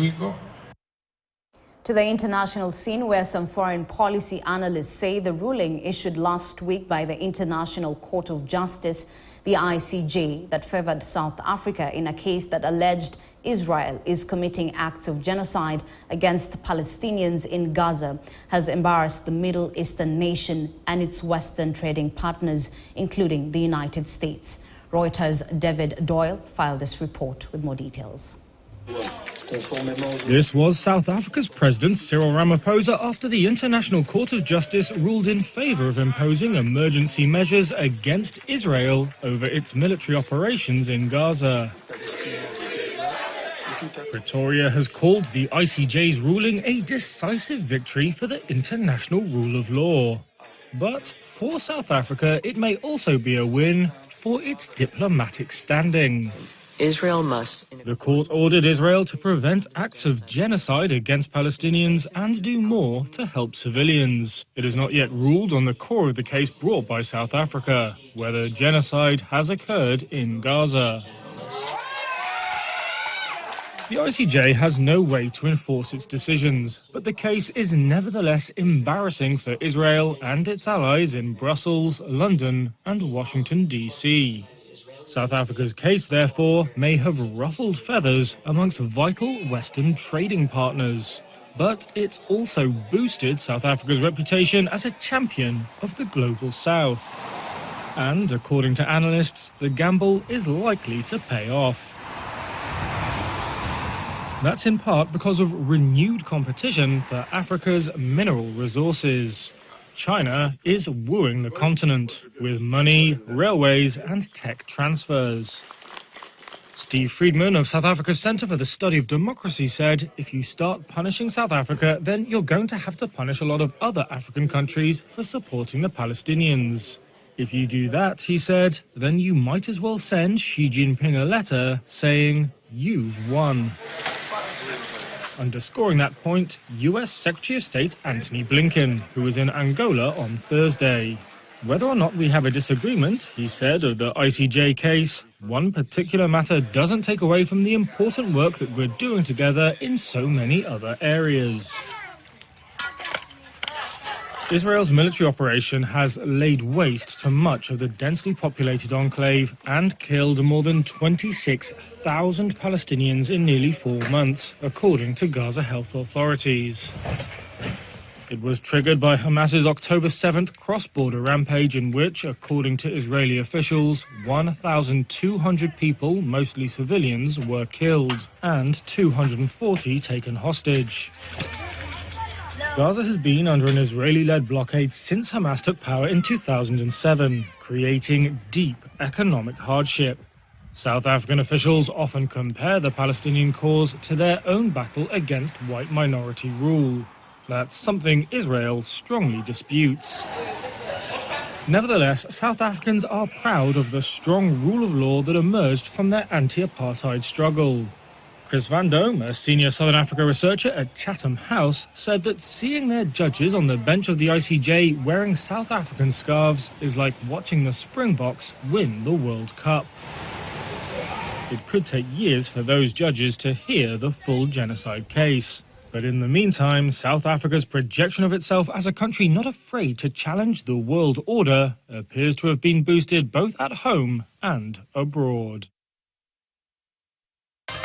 we go. To the international scene, where some foreign policy analysts say the ruling issued last week by the International Court of Justice, the ICJ, that favored South Africa in a case that alleged Israel is committing acts of genocide against Palestinians in Gaza, has embarrassed the Middle Eastern nation and its Western trading partners, including the United States. Reuters' David Doyle filed this report with more details. This was South Africa's President Cyril Ramaphosa after the International Court of Justice ruled in favour of imposing emergency measures against Israel over its military operations in Gaza. Pretoria has called the ICJ's ruling a decisive victory for the international rule of law. But for South Africa, it may also be a win for its diplomatic standing. Israel must. The court ordered Israel to prevent acts of genocide against Palestinians and do more to help civilians. It has not yet ruled on the core of the case brought by South Africa, whether genocide has occurred in Gaza. The ICJ has no way to enforce its decisions, but the case is nevertheless embarrassing for Israel and its allies in Brussels, London and Washington, D.C. South Africa's case, therefore, may have ruffled feathers amongst vital Western trading partners. But it's also boosted South Africa's reputation as a champion of the global South. And, according to analysts, the gamble is likely to pay off. That's in part because of renewed competition for Africa's mineral resources. China is wooing the continent with money, railways and tech transfers. Steve Friedman of South Africa's Centre for the Study of Democracy said, if you start punishing South Africa, then you're going to have to punish a lot of other African countries for supporting the Palestinians. If you do that, he said, then you might as well send Xi Jinping a letter saying, you've won. Underscoring that point, US Secretary of State Antony Blinken, who was in Angola on Thursday. Whether or not we have a disagreement, he said, of the ICJ case, one particular matter doesn't take away from the important work that we're doing together in so many other areas. Israel's military operation has laid waste to much of the densely populated enclave and killed more than 26,000 Palestinians in nearly 4 months, according to Gaza health authorities. It was triggered by Hamas's October 7th cross-border rampage in which, according to Israeli officials, 1,200 people, mostly civilians, were killed and 240 taken hostage. Gaza has been under an Israeli-led blockade since Hamas took power in 2007, creating deep economic hardship. South African officials often compare the Palestinian cause to their own battle against white minority rule. That's something Israel strongly disputes. Nevertheless, South Africans are proud of the strong rule of law that emerged from their anti-apartheid struggle. Chris Van Dome, a senior Southern Africa researcher at Chatham House, said that seeing their judges on the bench of the ICJ wearing South African scarves is like watching the Springboks win the World Cup. It could take years for those judges to hear the full genocide case. But in the meantime, South Africa's projection of itself as a country not afraid to challenge the world order appears to have been boosted both at home and abroad.